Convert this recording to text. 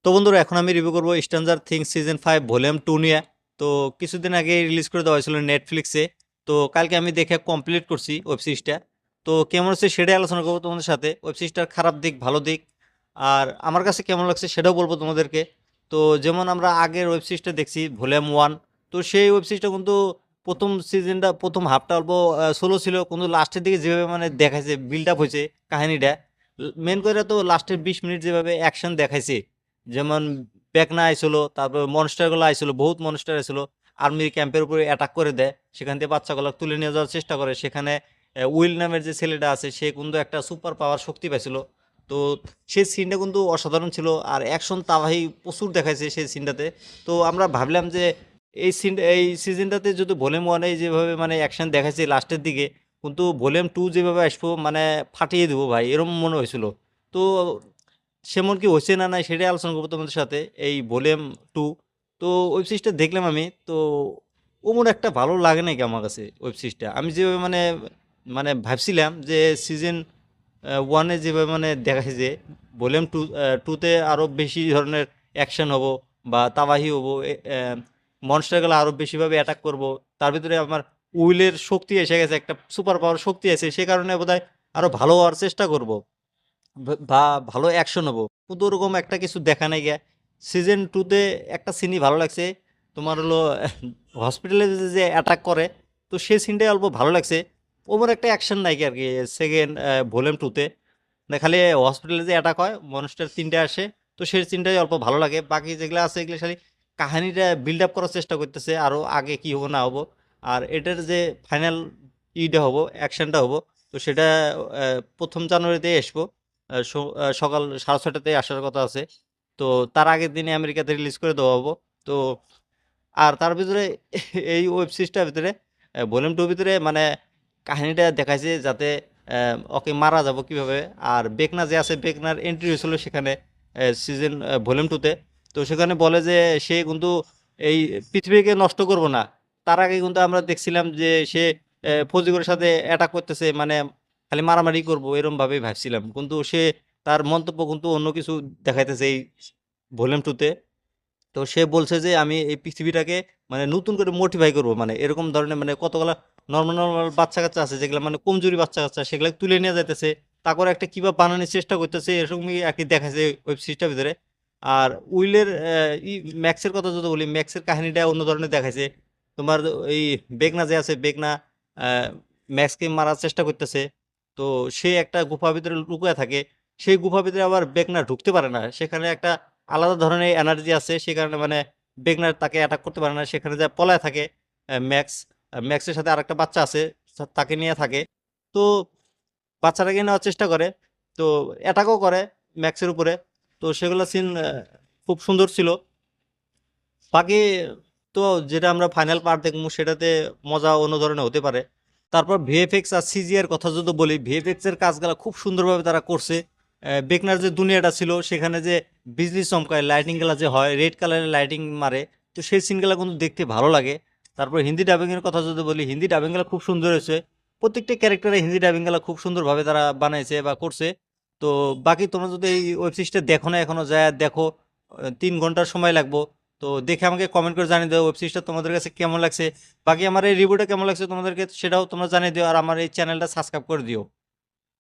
তো বন্ধুরা এখন আমি রিভিউ করবো স্ট্রেঞ্জার থিংস সিজন 5 ভলিউম 2 নিয়ে। তো কিছুদিন আগে রিলিজ করে দেওয়া হয়েছিল নেটফ্লিক্সে। তো কালকে আমি দেখে কমপ্লিট করছি ওয়েব সিরিজটা। তো কেমন হচ্ছে সেটাই আলোচনা করবো তোমাদের সাথে, ওয়েব সিরিজটার খারাপ দিক ভালো দিক আর আমার কাছে কেমন লাগছে সেটাও বলবো তোমাদেরকে। তো যেমন আমরা আগের ওয়েব সিরিজটা দেখছি ভলিউম 1, তো সেই ওয়েব সিরিজটা কিন্তু প্রথম সিজনটা প্রথম হাফটা অল্প স্লো ছিল, কিন্তু লাস্টের দিকে যেভাবে মানে দেখাইছে বিল্ড আপ হয়েছে কাহিনীটা, মেন করে তো লাস্টের 20 মিনিট যেভাবে অ্যাকশন দেখাইছে, যেমন পেকনা আইছিল, তারপর মনস্টারগুলো আইছিল, বহুত মনস্টার আইছিল, আর্মির ক্যাম্পের উপরে অ্যাটাক করে দেয়, সেখান থেকে বাচ্চাগুলো তুলে নিয়ে যাওয়ার চেষ্টা করে। সেখানে উইল নামের যে ছেলেটা আছে সে কিন্তু একটা সুপার পাওয়ার শক্তি পাইছিল। তো সেই সিনটা কিন্তু অসাধারণ ছিল, আর অ্যাকশন তাবাহি প্রচুর দেখাইছে সেই সিনটাতে। তো আমরা ভাবলাম যে এই সিজনটাতে যদি ভলিউম 1 যেভাবে মানে অ্যাকশন দেখাইছে লাস্টের দিকে, কিন্তু ভলিউম 2 যেভাবে আসবো মানে ফাটিয়ে দেবো ভাই, এরকম মনে হয়েছিল। তো সেমন কি হয়েছে না নাই সেটাই আলোচনা করবো তোমাদের সাথে এই ভলিউম 2। তো ওয়েব সিরিজটা দেখলাম আমি, তো ওমন একটা ভালো লাগে নাকি আমার কাছে ওয়েব সিরিজটা। আমি যেভাবে মানে মানে ভাবছিলাম যে সিজন 1 যেভাবে মানে দেখাইছে ভলিউম 2 টুতে আরও বেশি ধরনের অ্যাকশন হবো বা তাবাহি হবো, মনস্টারগুলো আরও বেশিভাবে অ্যাটাক করব। তার ভিতরে আমার উইলের শক্তি এসে গেছে, একটা সুপার পাওয়ার শক্তি আছে, সে কারণে বোধহয় আরও ভালো হওয়ার চেষ্টা করব বা ভালো অ্যাকশন হবো। কিন্তু ওরকম একটা কিছু দেখা নাই গিয়া। সিজন 2তে একটা সিনই ভালো লাগছে, তোমার হলো হসপিটালে যে অ্যাটাক করে, তো সেই সিনটাই অল্প ভালো লাগছে। ওমন একটা অ্যাকশন নাই কি আর কি সেকেন্ড ভলিউম 2তে, না খালি হসপিটালে যে অ্যাটাক হয় মানুষটার 3টে আসে, তো সেই সিনটাই অল্প ভালো লাগে। বাকি যেগুলো আছে এগুলো খালি কাহিনীটা বিল্ড আপ করার চেষ্টা করতেছে আরও আগে কি হবো না হবো, আর এটার যে ফাইনাল ইটা হবো অ্যাকশনটা হবো, তো সেটা প্রথম জানুয়ারিতে আসবো। সকাল 6:30টাতে আসার কথা আছে। তো তার আগের দিনে আমেরিকাতে রিলিজ করে দেওয়া হবো। তো আর তার ভিতরে এই ওয়েব সিরিজটার ভিতরে ভলিউম 2 ভিতরে মানে কাহিনীটা দেখাইছে যাতে ওকে মারা যাব কিভাবে। আর বেকনা যে আছে, বেকনার এন্ট্রি হয়েছিল সেখানে ভলিউম 2তে। তো সেখানে বলে যে সে কিন্তু এই পৃথিবীকে নষ্ট করব না। তার আগে কিন্তু আমরা দেখছিলাম যে সে ফজিগরের সাথে অ্যাটাক করতেছে, মানে খালি মারামারি করব এরকম ভাবেই ভাবছিলাম, কিন্তু সে তার মন্তব্য কিন্তু অন্য কিছু দেখাইতেছে এই ভলিউম 2তে। তো সে বলছে যে আমি এই পৃথিবীটাকে মানে নতুন করে মোটিফাই করব, মানে এরকম ধরনের মানে কতগুলা নর্মাল নর্মাল বাচ্চা কাচ্চা আছে যেগুলো মানে কমজোরি বাচ্চা কাচ্চা, সেগুলো তুলে নিয়ে যাইতেছে, তারপরে একটা কিভাবে বানানোর চেষ্টা করতেছে, এরকমই আর কি দেখাচ্ছে ওয়েব সিরিজটার ভিতরে। আর উইলের ম্যাক্সের কথা যদি বলি, ম্যাক্সের কাহিনীটা অন্য ধরনের দেখাইছে। তোমার এই বেগনা যে আছে, বেগনা আহ, ম্যাক্সকে মারার চেষ্টা করতেছে। তো সে একটা গুফার ভিতরে লুকিয়ে থাকে, সেই গুফার ভিতরে আবার বেগনা ঢুকতে পারে না, সেখানে একটা আলাদা ধরনের এনার্জি আছে, সে কারণে মানে বেগনার তাকে অ্যাটাক করতে পারে না, সেখানে যা পলায় থাকে ম্যাক্স। ম্যাক্সের সাথে আরেকটা বাচ্চা আছে, তাকে নিয়ে থাকে। তো বাচ্চাটাকে নেওয়ার চেষ্টা করে, তো অ্যাটাকও করে ম্যাক্সের উপরে। তো সেগুলো সিন খুব সুন্দর ছিল। বাকি তো যেটা আমরা ফাইনাল পার্ট দেখবো সেটাতে মজা অন্য ধরনের হতে পারে। তারপর ভিএফএক্স আর সিজি এর কথা যদি বলি, ভিএফএক্স এর কাজগুলো খুব সুন্দরভাবে তারা করছে। বেকনার যে দুনিয়াটা ছিল সেখানে যে বিজলি চমকায়, লাইটিং গুলা যে হয় রেড কালারের লাইটিং মারে, তো সেই সিনগুলো কিন্তু দেখতে ভালো লাগে। তারপর হিন্দি ডাবিং এর কথা যদি বলি, হিন্দি ডাবিং গুলো খুব সুন্দর হয়েছে। প্রত্যেকটা ক্যারেক্টারে হিন্দি ডাবিং গুলো খুব সুন্দরভাবে তারা বানাইছে বা করছে। তো বাকি তোমরা যদি এই ওয়েব সিরিজটা দেখো না এখনো, যায় দেখো, 3 ঘন্টার সময় লাগবো। তো দেখে আমাকে কমেন্ট করে জানিয়ে দাও ওয়েব সিরিজটা তোমাদের কাছে কেমন লাগছে। বাকি আমার এই রিভিউটা কেমন লাগছে তোমাদেরকে সেটাও তোমরা জানিয়ে দিও, আর আমার এই চ্যানেলটা সাবস্ক্রাইব করে দিও।